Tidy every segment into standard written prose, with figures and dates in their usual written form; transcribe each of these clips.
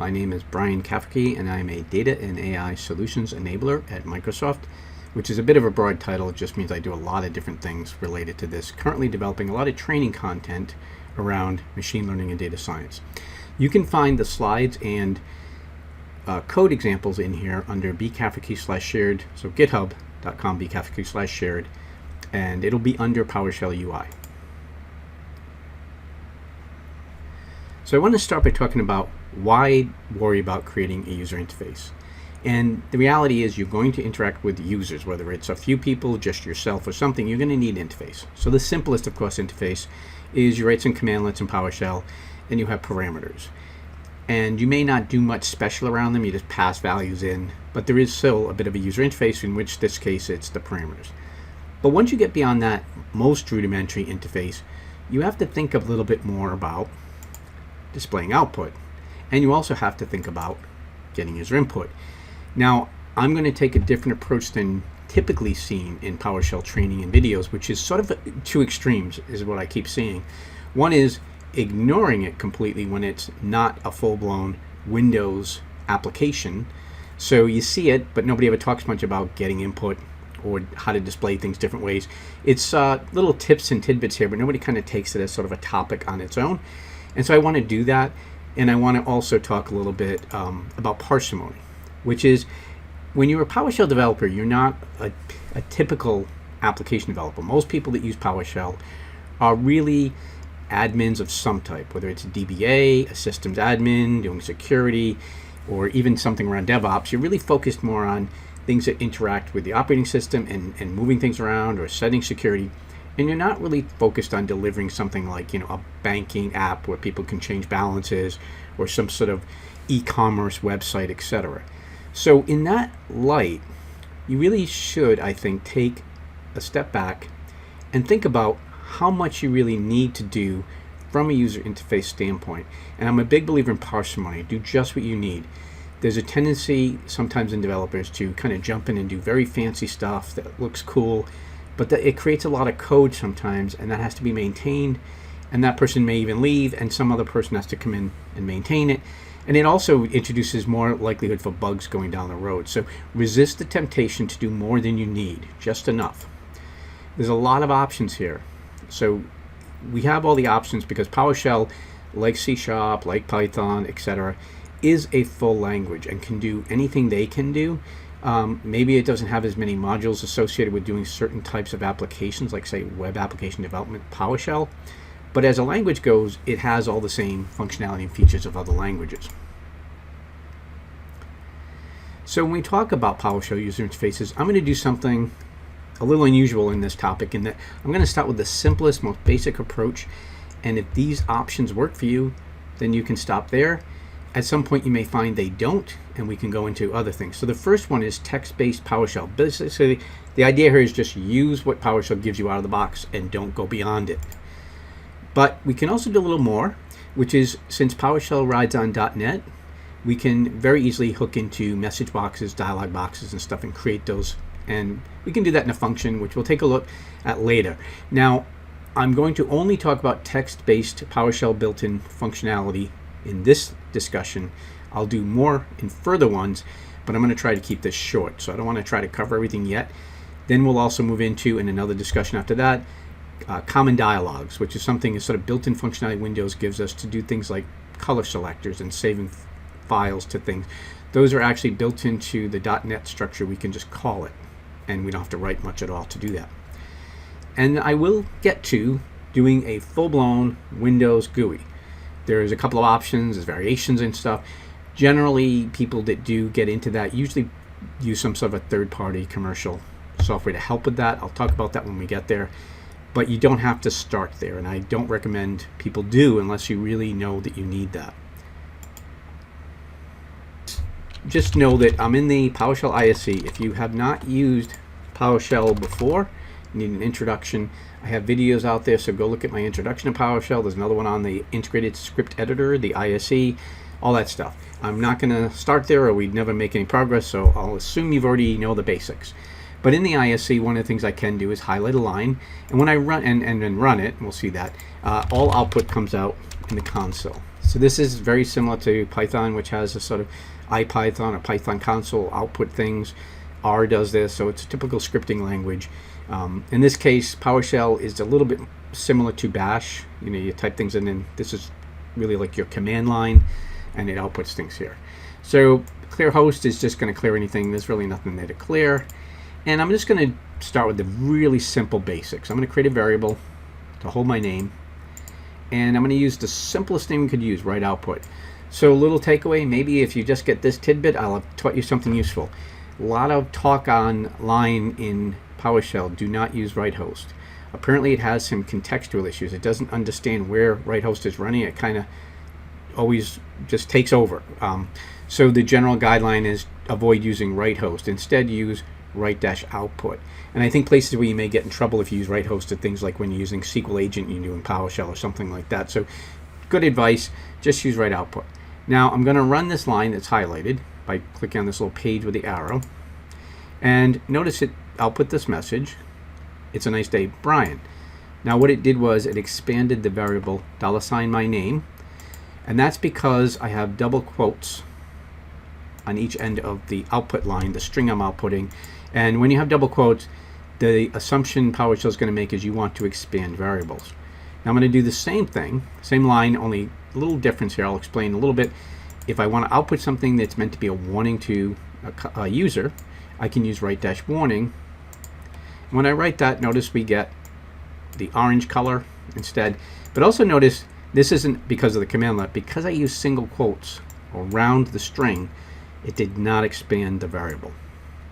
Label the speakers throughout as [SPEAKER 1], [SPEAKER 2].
[SPEAKER 1] My name is Brian Kafferke, and I'm a Data and AI Solutions Enabler at Microsoft, which is a bit of a broad title. It just means I do a lot of different things related to this. Currently developing a lot of training content around machine learning and data science. You can find the slides and code examples in here under bkafferke/shared, so github.com bkafferke/shared, and it'll be under PowerShell UI. So I want to start by talking about why worry about creating a user interface. And the reality is you're going to interact with users, whether it's a few people, just yourself or something, you're going to need an interface. So the simplest, of course, interface is you write some commandlets in PowerShell and you have parameters. And you may not do much special around them, you just pass values in, but there is still a bit of a user interface, in which this case it's the parameters. But once you get beyond that most rudimentary interface, you have to think a little bit more about displaying output. And you also have to think about getting user input. Now, I'm going to take a different approach than typically seen in PowerShell training and videos, which is sort of two extremes, is what I keep seeing. One is ignoring it completely when it's not a full-blown Windows application. So you see it, but nobody ever talks much about getting input or how to display things different ways. It's little tips and tidbits here, but nobody kind of takes it as sort of a topic on its own. And so I want to do that, and I want to also talk a little bit about parsimony, which is when you're a PowerShell developer, you're not a typical application developer. Most people that use PowerShell are really admins of some type, whether it's a DBA, a systems admin, doing security, or even something around DevOps. You're really focused more on things that interact with the operating system and moving things around or setting security. And you're not really focused on delivering something like, a banking app where people can change balances or some sort of e-commerce website, etc. So in that light, you really should, I think, take a step back and think about how much you really need to do from a user interface standpoint. And I'm a big believer in parsimony. Do just what you need. There's a tendency sometimes in developers to kind of jump in and do very fancy stuff that looks cool, but it creates a lot of code sometimes, and that has to be maintained, and that person may even leave, and some other person has to come in and maintain it. And it also introduces more likelihood for bugs going down the road. So resist the temptation to do more than you need, just enough. There's a lot of options here. So we have all the options because PowerShell, like C#, like Python, etc., is a full language and can do anything they can do. Maybe it doesn't have as many modules associated with doing certain types of applications, like say web application development, PowerShell. But as a language goes, it has all the same functionality and features of other languages. So when we talk about PowerShell user interfaces, I'm going to do something a little unusual in this topic, in that I'm going to start with the simplest, most basic approach. And if these options work for you, then you can stop there. At some point you may find they don't, and we can go into other things. So the first one is text-based PowerShell. Basically, the idea here is just use what PowerShell gives you out of the box and don't go beyond it. But we can also do a little more, which is, since PowerShell rides on .NET, we can very easily hook into message boxes, dialog boxes, and stuff and create those. And we can do that in a function, which we'll take a look at later. Now, I'm going to only talk about text-based PowerShell built-in functionality in this discussion. I'll do more in further ones, but I'm going to try to keep this short, so I don't want to try to cover everything yet. Then we'll also move into, in another discussion after that, common dialogues, which is something, sort of built-in functionality Windows gives us to do things like color selectors and saving files to things. Those are actually built into the .NET structure. We can just call it, and we don't have to write much at all to do that. And I will get to doing a full-blown Windows GUI. There's a couple of options, there's variations and stuff. Generally, people that do get into that usually use some sort of a third-party commercial software to help with that. I'll talk about that when we get there. But you don't have to start there, and I don't recommend people do unless you really know that you need that. Just know that I'm in the PowerShell ISE. If you have not used PowerShell before, you need an introduction, I have videos out there, so go look at my introduction to PowerShell. There's another one on the integrated script editor, the ISE, all that stuff. I'm not going to start there or we'd never make any progress, so I'll assume you've already know the basics. But in the ISE, one of the things I can do is highlight a line, and when I run and then run it, and we'll see that, all output comes out in the console. So this is very similar to Python, which has a sort of IPython or Python console output things. R does this, so it's a typical scripting language. In this case, PowerShell is a little bit similar to Bash. You know, you type things in, and this is really like your command line, and it outputs things here. So clear host is just going to clear anything. There's really nothing there to clear. And I'm just going to start with the really simple basics. I'm going to create a variable to hold my name, and I'm going to use the simplest thing we could use, write output. So a little takeaway, maybe if you just get this tidbit, I'll have taught you something useful. A lot of talk online in PowerShell, do not use write host. Apparently it has some contextual issues. It doesn't understand where write host is running. It kind of always just takes over. So the general guideline is avoid using write host. Instead use write-output. And I think places where you may get in trouble if you use write host are things like when you're using SQL agent you do in PowerShell or something like that. So good advice, just use write-output. Now I'm going to run this line that's highlighted by clicking on this little page with the arrow. And notice it output this message. It's a nice day, Brian. Now what it did was it expanded the variable $my name. And that's because I have double quotes on each end of the output line, the string I'm outputting. And when you have double quotes, the assumption PowerShell is going to make is you want to expand variables. Now I'm going to do the same thing, same line, only a little difference here. I'll explain a little bit. If I want to output something that's meant to be a warning to a user, I can use write-warning. When I write that, notice we get the orange color instead. But also notice this isn't because of the command line. Because I use single quotes around the string, it did not expand the variable.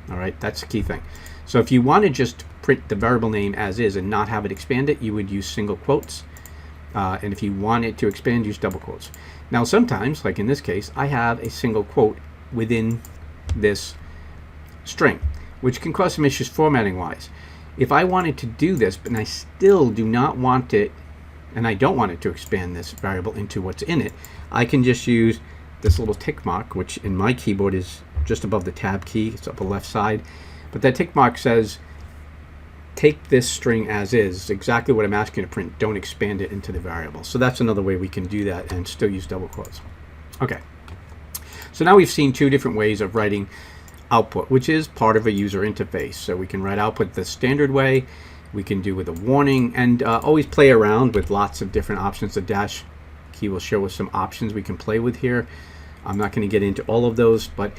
[SPEAKER 1] All right, that's the key thing. So if you want to just print the variable name as is and not have it expand it, you would use single quotes. And if you want it to expand, use double quotes. Now sometimes, like in this case, I have a single quote within this string, which can cause some issues formatting wise. If I wanted to do this, but I still do not want it, and I don't want it to expand this variable into what's in it, I can just use this little tick mark, which in my keyboard is just above the tab key. It's up the left side. But that tick mark says, take this string as is, exactly what I'm asking you to print. Don't expand it into the variable. So that's another way we can do that and still use double quotes. Okay. So now we've seen two different ways of writing output, which is part of a user interface. So we can write output the standard way, we can do with a warning, and always play around with lots of different options. The dash key will show us some options we can play with here. I'm not going to get into all of those, but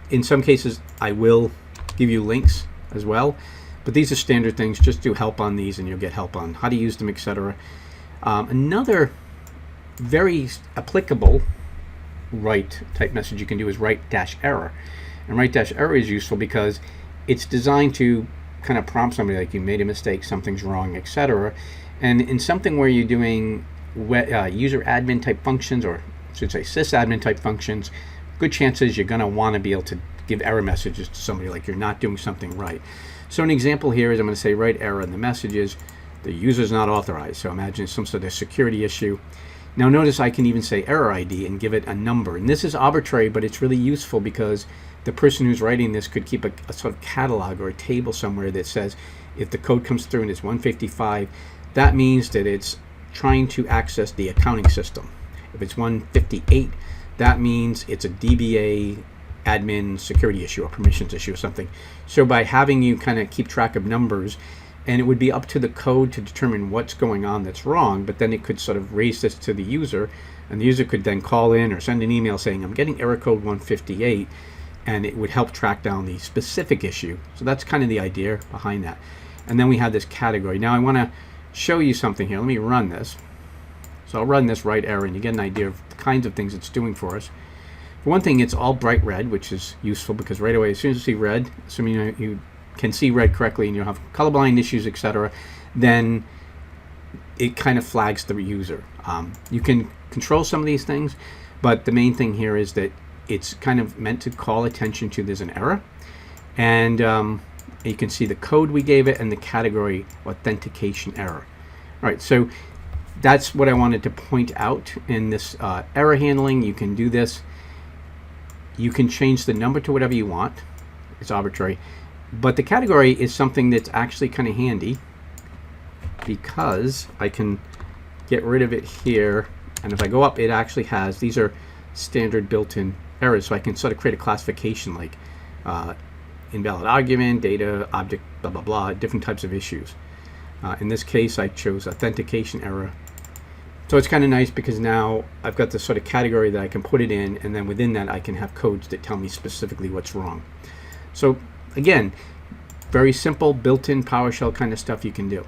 [SPEAKER 1] in some cases I will give you links as well. But these are standard things. Just do help on these and you'll get help on how to use them, etc. Another very applicable write type message you can do is write-error. And write-error is useful because it's designed to kind of prompt somebody like you made a mistake, something's wrong, etc. And in something where you're doing user admin type functions, or I should say sysadmin type functions, good chances you're going to want to be able to give error messages to somebody like you're not doing something right. So an example here is I'm going to say write error, and the message is the user is not authorized. So imagine some sort of security issue. Now notice I can even say error ID and give it a number. And this is arbitrary, but it's really useful because the person who's writing this could keep a sort of catalog or a table somewhere that says if the code comes through and it's 155, that means that it's trying to access the accounting system. If it's 158, that means it's a DBA admin security issue or permissions issue or something. So by having you kind of keep track of numbers, and it would be up to the code to determine what's going on that's wrong, but then it could sort of raise this to the user, and the user could then call in or send an email saying, I'm getting error code 158, and it would help track down the specific issue. So that's kind of the idea behind that. And then we have this category. Now I want to show you something here. Let me run this. So I'll run this write error, and you get an idea of the kinds of things it's doing for us. For one thing, it's all bright red, which is useful because right away, as soon as you see red, assuming you can see red correctly and you have colorblind issues, etc., then it kind of flags the user. You can control some of these things, but the main thing here is that it's kind of meant to call attention to there's an error, and you can see the code we gave it and the category authentication error. All right, so that's what I wanted to point out in this error handling. You can do this. You can change the number to whatever you want. It's arbitrary. But the category is something that's actually kind of handy because I can get rid of it here And if I go up, it actually has, these are standard built-in errors, so I can sort of create a classification like invalid argument, data, object, blah, blah, blah, different types of issues. In this case, I chose authentication error. So it's kind of nice because now I've got this sort of category that I can put it in, and then within that I can have codes that tell me specifically what's wrong. So again, very simple built-in PowerShell kind of stuff you can do.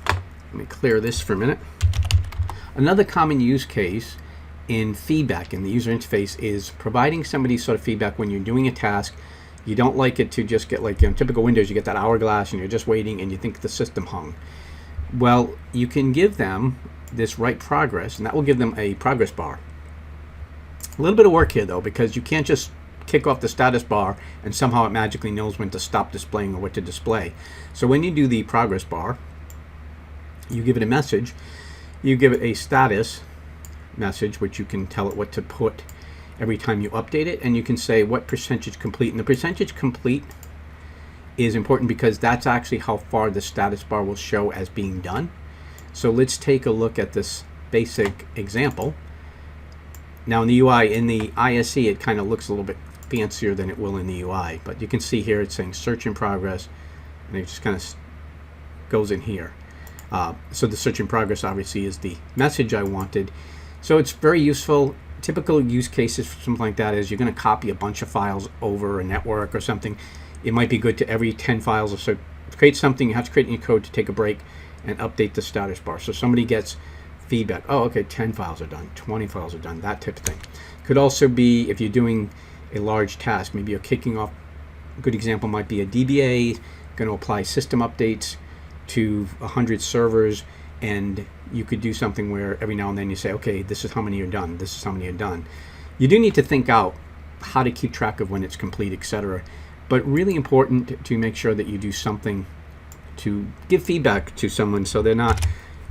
[SPEAKER 1] Let me clear this for a minute. Another common use case in feedback in the user interface is providing somebody sort of feedback when you're doing a task. You don't like it to just get, like in typical Windows, you get that hourglass and you're just waiting and you think the system hung. Well, you can give them this write progress, and that will give them a progress bar. A little bit of work here though, because you can't just kick off the status bar and somehow it magically knows when to stop displaying or what to display. So when you do the progress bar, you give it a message, you give it a status message, which you can tell it what to put every time you update it, and you can say what percentage complete. And the percentage complete is important because that's actually how far the status bar will show as being done. So let's take a look at this basic example. Now in the UI, in the ISE, it kind of looks a little bit fancier than it will in the UI, but you can see here it's saying search in progress, and it just kind of goes in here. So the search in progress obviously is the message I wanted. So it's very useful. Typical use cases for something like that is you're going to copy a bunch of files over a network or something. It might be good to every 10 files or so create something. You have to create new code to take a break and update the status bar. So somebody gets feedback. Oh, okay, 10 files are done, 20 files are done, that type of thing. Could also be if you're doing a large task, maybe you're kicking off. A good example might be a DBA going to apply system updates to 100 servers, and you could do something where every now and then you say, okay, this is how many are done, this is how many are done. You do need to think out how to keep track of when it's complete, etc. But really important to make sure that you do something to give feedback to someone so they're not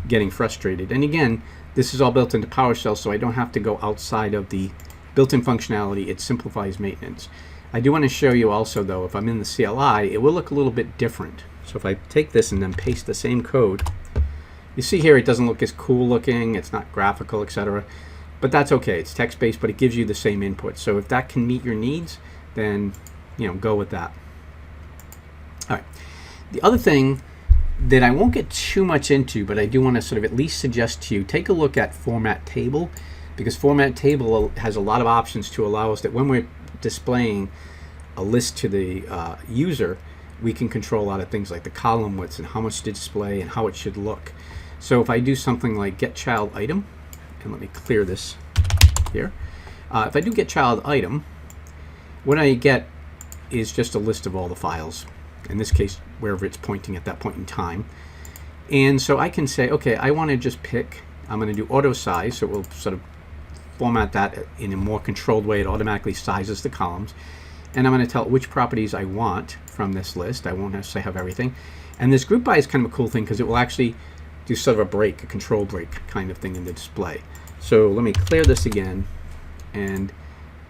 [SPEAKER 1] getting frustrated. And again, this is all built into PowerShell, so I don't have to go outside of the built-in functionality. It simplifies maintenance. I do want to show you also though, if I'm in the CLI, it will look a little bit different. So if I take this and then paste the same code, you see here it doesn't look as cool looking, it's not graphical, etc. But that's okay, it's text-based, but it gives you the same input. So if that can meet your needs, then go with that. All right. The other thing that I won't get too much into, but I do want to sort of at least suggest to you, take a look at Format Table, because Format Table has a lot of options to allow us that when we're displaying a list to the user, we can control a lot of things like the column widths and how much to display and how it should look. So if I do something like get child item, and let me clear this here. If I do get child item, what I get is just a list of all the files, in this case wherever it's pointing at that point in time. And so I can say, okay, I want to just pick, I'm going to do auto size, so it will sort of format that in a more controlled way. It automatically sizes the columns, and I'm going to tell it which properties I want from this list. I won't necessarily have everything. And this group by is kind of a cool thing because it will actually do sort of a break, a control break kind of thing in the display. So let me clear this again, and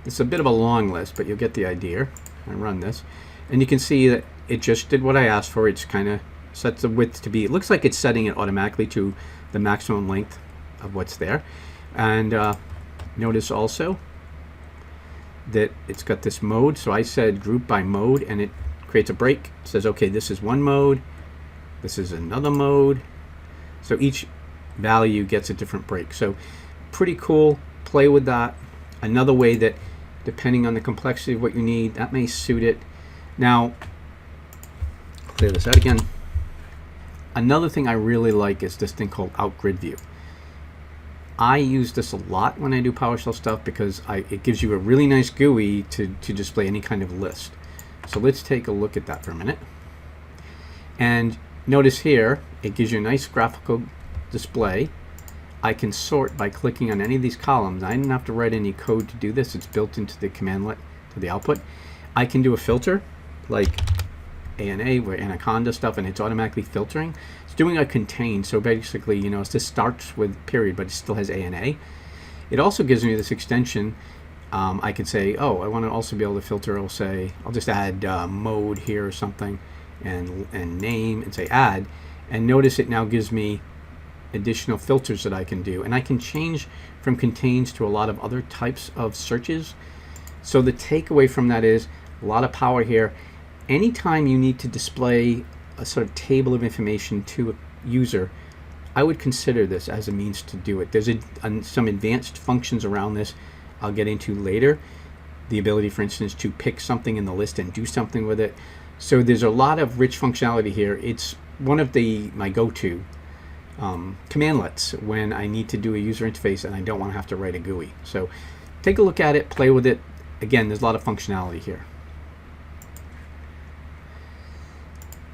[SPEAKER 1] it's a bit of a long list, but you'll get the idea. I run this, and you can see that it just did what I asked for. It's kind of sets the width to be, it looks like it's setting it automatically to the maximum length of what's there. And notice also that it's got this mode. So I said group by mode, and it creates a break. It says, okay, this is one mode, this is another mode. So each value gets a different break. So pretty cool. Play with that. Another way that, depending on the complexity of what you need, that may suit it. Now, clear this out again. Another thing I really like is this thing called Out Grid View. I use this a lot when I do PowerShell stuff because it gives you a really nice GUI to display any kind of list. So let's take a look at that for a minute. And notice here, it gives you a nice graphical display. I can sort by clicking on any of these columns. I didn't have to write any code to do this. It's built into the commandlet, to the output. I can do a filter like ANA, where Anaconda stuff, and it's automatically filtering. It's doing a contain, so basically, this starts with period, but it still has ANA. It also gives me this extension. I can say, oh, I want to also be able to filter. I'll say, I'll just add mode here or something, and name, and say add. And notice it now gives me additional filters that I can do, and I can change from contains to a lot of other types of searches. So the takeaway from that is a lot of power here. Anytime you need to display a sort of table of information to a user, I would consider this as a means to do it. There's some advanced functions around this I'll get into later. The ability, for instance, to pick something in the list and do something with it. So there's a lot of rich functionality here. It's one of my go-to commandlets when I need to do a user interface and I don't want to have to write a GUI. So take a look at it, play with it. Again, there's a lot of functionality here.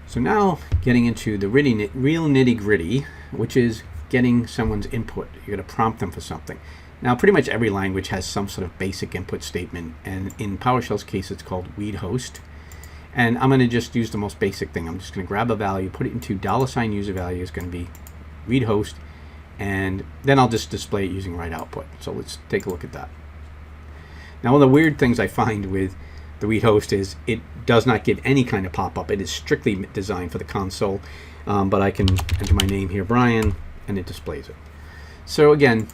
[SPEAKER 1] So now getting into the real nitty-gritty, which is getting someone's input. You're going to prompt them for something. Now, pretty much every language has some sort of basic input statement, and in PowerShell's case, it's called read host. And I'm going to just use the most basic thing. I'm just going to grab a value, put it into $user value is going to be read host, and then I'll just display it using write output. So let's take a look at that. Now, one of the weird things I find with the read host is it does not give any kind of pop-up. It is strictly designed for the console, but I can enter my name here, Brian, and it displays it. So again,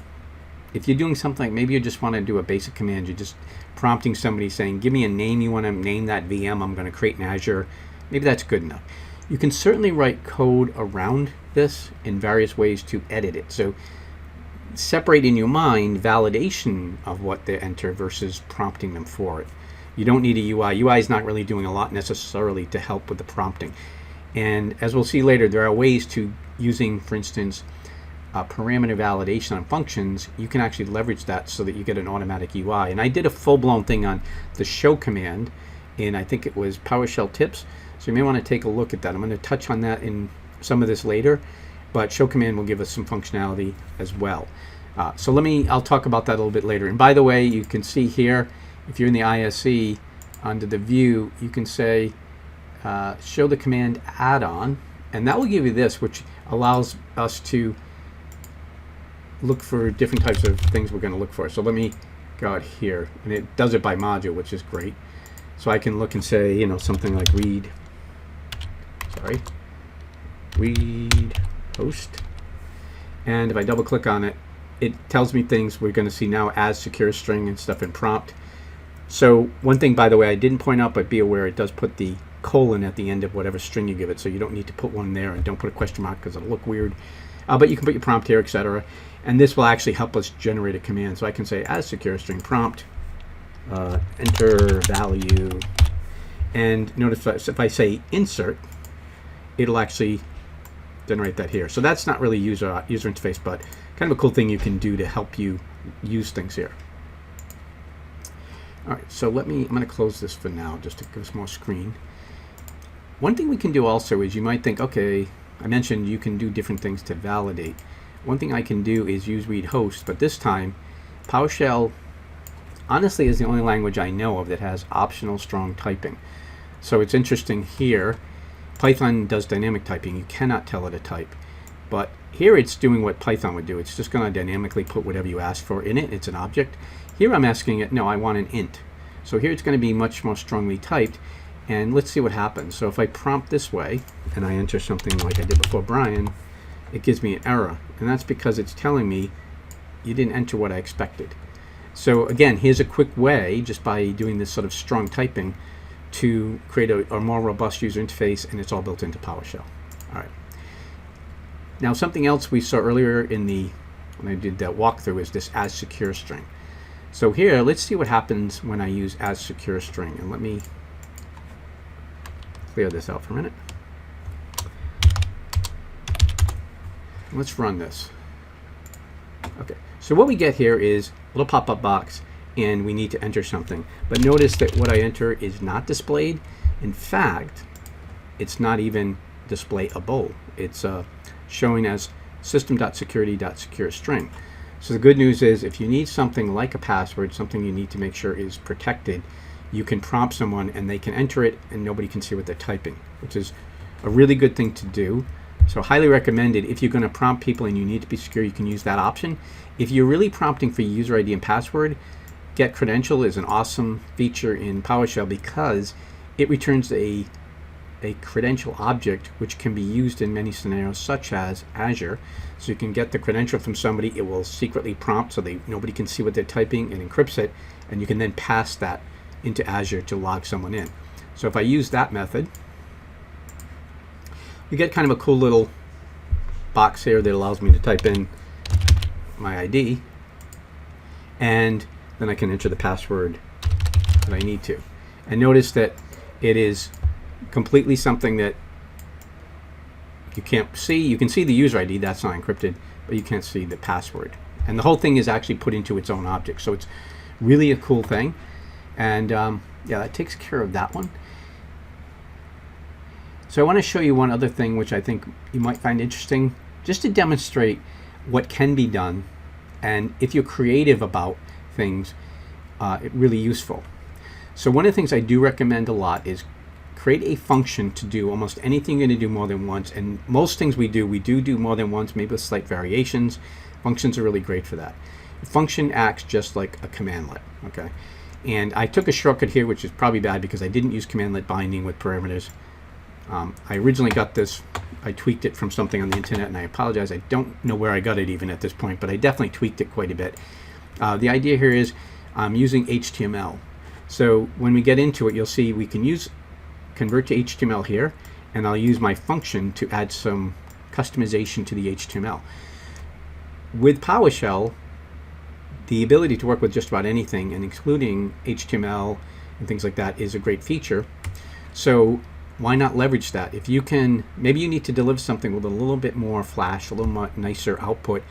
[SPEAKER 1] if you're doing something like maybe you just want to do a basic command, you're just prompting somebody saying, give me a name you want to name that VM I'm going to create in Azure, maybe that's good enough. You can certainly write code around this in various ways to edit it. So separate in your mind validation of what they enter versus prompting them for it. You don't need a UI. UI is not really doing a lot necessarily to help with the prompting. And as we'll see later, there are ways to using, for instance, parameter validation on functions. You can actually leverage that so that you get an automatic UI. And I did a full-blown thing on the show command in, I think it was PowerShell tips. So you may want to take a look at that. I'm going to touch on that in some of this later, but show command will give us some functionality as well. So I'll talk about that a little bit later. And by the way, you can see here, if you're in the ISE, under the view, you can say show the command add-on, and that will give you this, which allows us to look for different types of things we're going to look for. So let me go out here, and it does it by module, which is great. So I can look and say, something like read host, and if I double click on it, it tells me things we're going to see now as secure string and stuff in prompt. So one thing, by the way, I didn't point out, but be aware it does put the colon at the end of whatever string you give it, so you don't need to put one there, and don't put a question mark because it'll look weird. But you can put your prompt here, etc. And this will actually help us generate a command. So I can say as secure string prompt, enter value, and notice if I say insert, it'll actually generate that here. So that's not really user interface, but kind of a cool thing you can do to help you use things here. All right, so I'm going to close this for now just to give us more screen. One thing we can do also is you might think, okay, I mentioned you can do different things to validate. One thing I can do is use read host, but this time PowerShell honestly is the only language I know of that has optional strong typing. So it's interesting here, Python does dynamic typing. You cannot tell it to type. But here it's doing what Python would do. It's just going to dynamically put whatever you ask for in it. It's an object. Here I'm asking it, no, I want an int. So here it's going to be much more strongly typed. And let's see what happens. So if I prompt this way and I enter something like I did before, Brian, it gives me an error. And that's because it's telling me you didn't enter what I expected. So again, here's a quick way, just by doing this sort of strong typing, to create a more robust user interface, and it's all built into PowerShell. All right. Now something else we saw earlier when I did that walkthrough is this as secure string. So here, let's see what happens when I use as secure string. And let me clear this out for a minute. Let's run this. Okay, so what we get here is a little pop-up box, and we need to enter something. But notice that what I enter is not displayed. In fact, it's not even displayable. It's showing as system.security.secureString. So the good news is if you need something like a password, something you need to make sure is protected, you can prompt someone and they can enter it and nobody can see what they're typing, which is a really good thing to do. So highly recommended. If you're going to prompt people and you need to be secure, you can use that option. If you're really prompting for user ID and password, get credential is an awesome feature in PowerShell because it returns a a credential object which can be used in many scenarios, such as Azure. So you can get the credential from somebody, it will secretly prompt so nobody can see what they're typing, and encrypts it, and you can then pass that into Azure to log someone in. So if I use that method, you get kind of a cool little box here that allows me to type in my ID, and then I can enter the password that I need to. And notice that it is completely something that you can't see. You can see the user ID, that's not encrypted, but you can't see the password. And the whole thing is actually put into its own object. So it's really a cool thing. And yeah, that takes care of that one. So I want to show you one other thing which I think you might find interesting, just to demonstrate what can be done, and if you're creative about things, it's really useful. So one of the things I do recommend a lot is create a function to do almost anything you're going to do more than once. And most things we do more than once, maybe with slight variations. Functions are really great for that. A function acts just like a commandlet, okay? And I took a shortcut here, which is probably bad because I didn't use commandlet binding with parameters. I originally got this, I tweaked it from something on the internet, and I apologize, I don't know where I got it even at this point, but I definitely tweaked it quite a bit. The idea here is I'm using HTML. So when we get into it, you'll see we can use convert to HTML here, and I'll use my function to add some customization to the HTML. With PowerShell, the ability to work with just about anything, and including HTML and things like that, is a great feature. So why not leverage that? If you can, maybe you need to deliver something with a little bit more flash, a little more nicer output.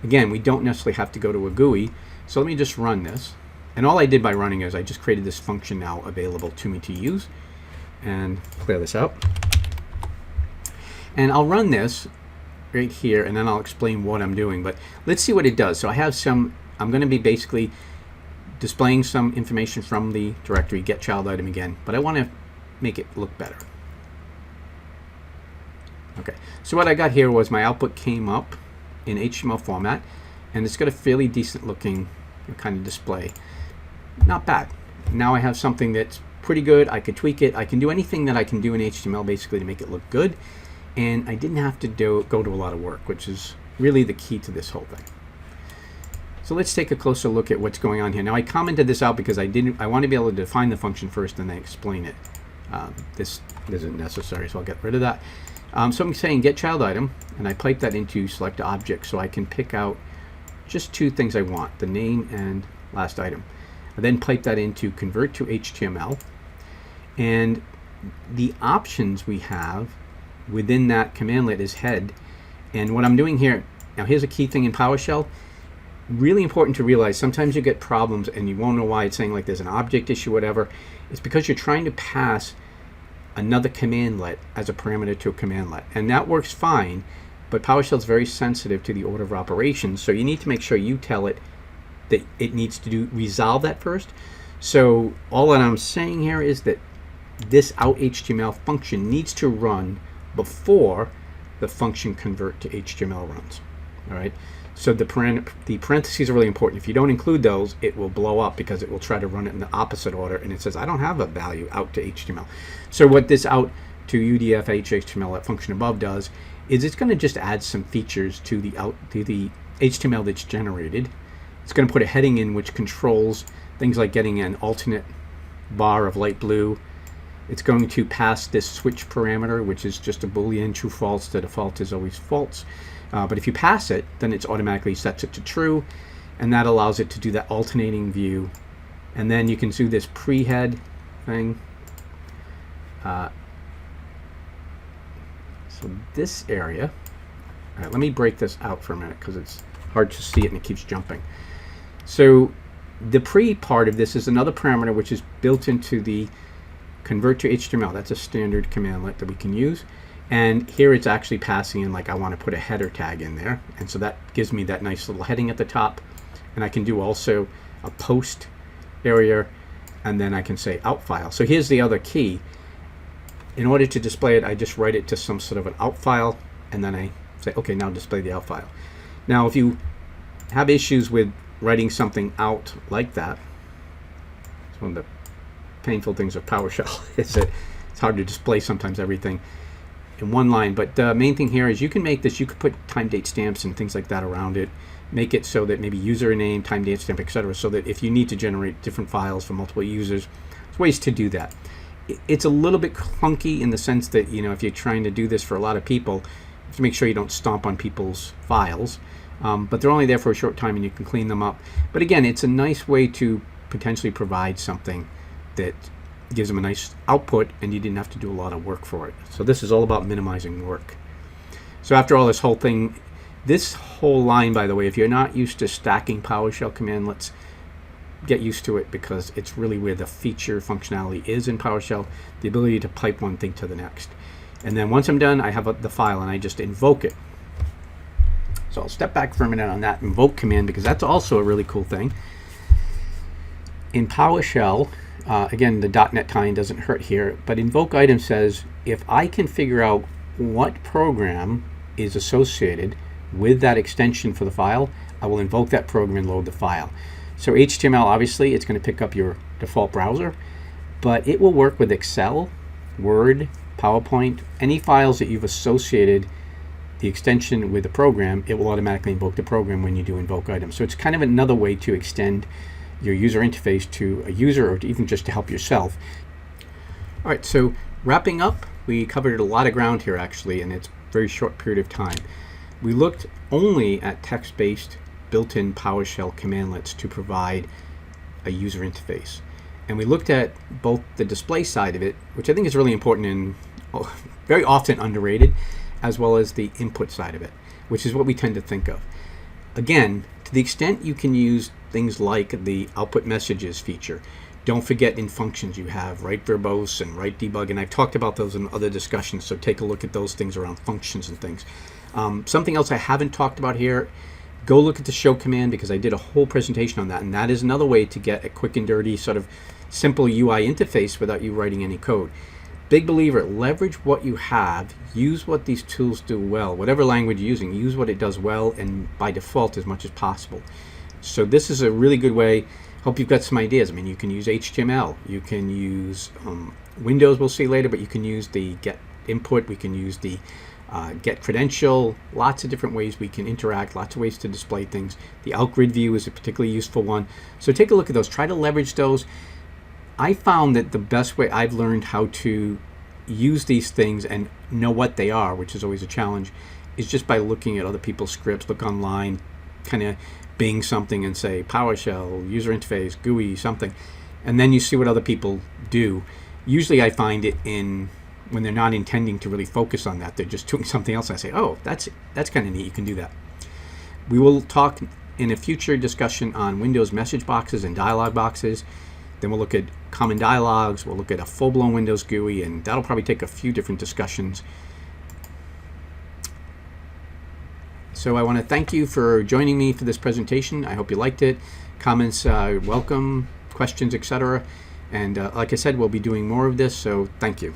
[SPEAKER 1] Again, we don't necessarily have to go to a GUI. So let me just run this. And all I did by running is I just created this function now available to me to use. And clear this out. And I'll run this right here, and then I'll explain what I'm doing. But let's see what it does. So I have some, I'm going to be basically displaying some information from the directory, get child item again, but I want to make it look better. Okay, so what I got here was my output came up in HTML format, and it's got a fairly decent looking kind of display. Not bad. Now I have something that's pretty good. I could tweak it. I can do anything that I can do in HTML basically to make it look good, and I didn't have to go to a lot of work, which is really the key to this whole thing. So let's take a closer look at what's going on here. Now I commented this out because I want to be able to define the function first and then explain it. This isn't necessary, so I'll get rid of that. So I'm saying get child item, and I pipe that into select object, so I can pick out just two things I want, the name and last item. I then pipe that into convert to HTML, and the options we have within that commandlet is head. And what I'm doing here, now here's a key thing in PowerShell, really important to realize. Sometimes you get problems and you won't know why it's saying like there's an object issue, whatever. It's because you're trying to pass another commandlet as a parameter to a commandlet, and that works fine, but PowerShell is very sensitive to the order of operations, so you need to make sure you tell it that it needs to resolve that first. So all that I'm saying here is that this out HTML function needs to run before the function convert to HTML runs. All right. So the parentheses are really important. If you don't include those, it will blow up because it will try to run it in the opposite order, and it says I don't have a value out to HTML. So what this out to UDF HTML, that function above, does is it's going to just add some features to the HTML that's generated. It's going to put a heading in which controls things like getting an alternate bar of light blue. It's going to pass this switch parameter, which is just a Boolean true false. The default is always false. But if you pass it, then it automatically sets it to true, and that allows it to do that alternating view. And then you can do this pre-head thing. So this area, all right, let me break this out for a minute because it's hard to see it and it keeps jumping. So the pre part of this is another parameter which is built into the convert to HTML. That's a standard commandlet that we can use. And here it's actually passing in, like, I want to put a header tag in there. And so that gives me that nice little heading at the top. And I can do also a post area, and then I can say out file. So here's the other key. In order to display it, I just write it to some sort of an out file, and then I say, okay, now display the out file. Now, if you have issues with writing something out like that, it's one of the painful things of PowerShell is that it's hard to display sometimes everything in one line. But the main thing here is you can make this, you could put time date stamps and things like that around it. Make it so that maybe username, time date stamp, etc., so that if you need to generate different files for multiple users, there's ways to do that. It's a little bit clunky in the sense that, if you're trying to do this for a lot of people, you have to make sure you don't stomp on people's files. But they're only there for a short time and you can clean them up. But again, it's a nice way to potentially provide something that gives them a nice output and you didn't have to do a lot of work for it. So this is all about minimizing work. So after all, this whole line, by the way, if you're not used to stacking PowerShell command, let's get used to it, because it's really where the feature functionality is in PowerShell, the ability to pipe one thing to the next. And then once I'm done, I have the file and I just invoke it. So I'll step back for a minute on that invoke command, because that's also a really cool thing. In PowerShell, again, the .NET tie-in doesn't hurt here, but invoke item says, if I can figure out what program is associated with that extension for the file, I will invoke that program and load the file. So HTML, obviously, it's going to pick up your default browser, but it will work with Excel, Word, PowerPoint, any files that you've associated the extension with the program. It will automatically invoke the program when you do invoke items. So it's kind of another way to extend your user interface to a user, or even just to help yourself. All right, so wrapping up, we covered a lot of ground here actually, and it's a very short period of time. We looked only at text-based built-in PowerShell commandlets to provide a user interface. And we looked at both the display side of it, which I think is really important and very often underrated, as well as the input side of it, which is what we tend to think of. Again, to the extent you can use things like the output messages feature, don't forget in functions you have write verbose and write debug, and I've talked about those in other discussions, so take a look at those things around functions and things. Something else I haven't talked about here, go look at the show command, because I did a whole presentation on that, and that is another way to get a quick and dirty sort of simple UI interface without you writing any code. Big believer, leverage what you have, use what these tools do well. Whatever language you're using, use what it does well, and by default as much as possible. So this is a really good way. Hope you've got some ideas. I mean, you can use HTML, you can use Windows, we'll see later, but you can use the get input, we can use the get credential, lots of different ways we can interact, lots of ways to display things. The out-grid view is a particularly useful one. So take a look at those, try to leverage those. I found that the best way I've learned how to use these things and know what they are, which is always a challenge, is just by looking at other people's scripts, look online, kind of Bing something and say PowerShell, user interface, GUI, something, and then you see what other people do. Usually I find it when they're not intending to really focus on that, they're just doing something else. I say, oh, that's kind of neat, you can do that. We will talk in a future discussion on Windows message boxes and dialog boxes. Then we'll look at common dialogues, we'll look at a full-blown Windows GUI, and that'll probably take a few different discussions. So I want to thank you for joining me for this presentation. I hope you liked it. Comments are welcome, questions, etc. And like I said, we'll be doing more of this, so thank you.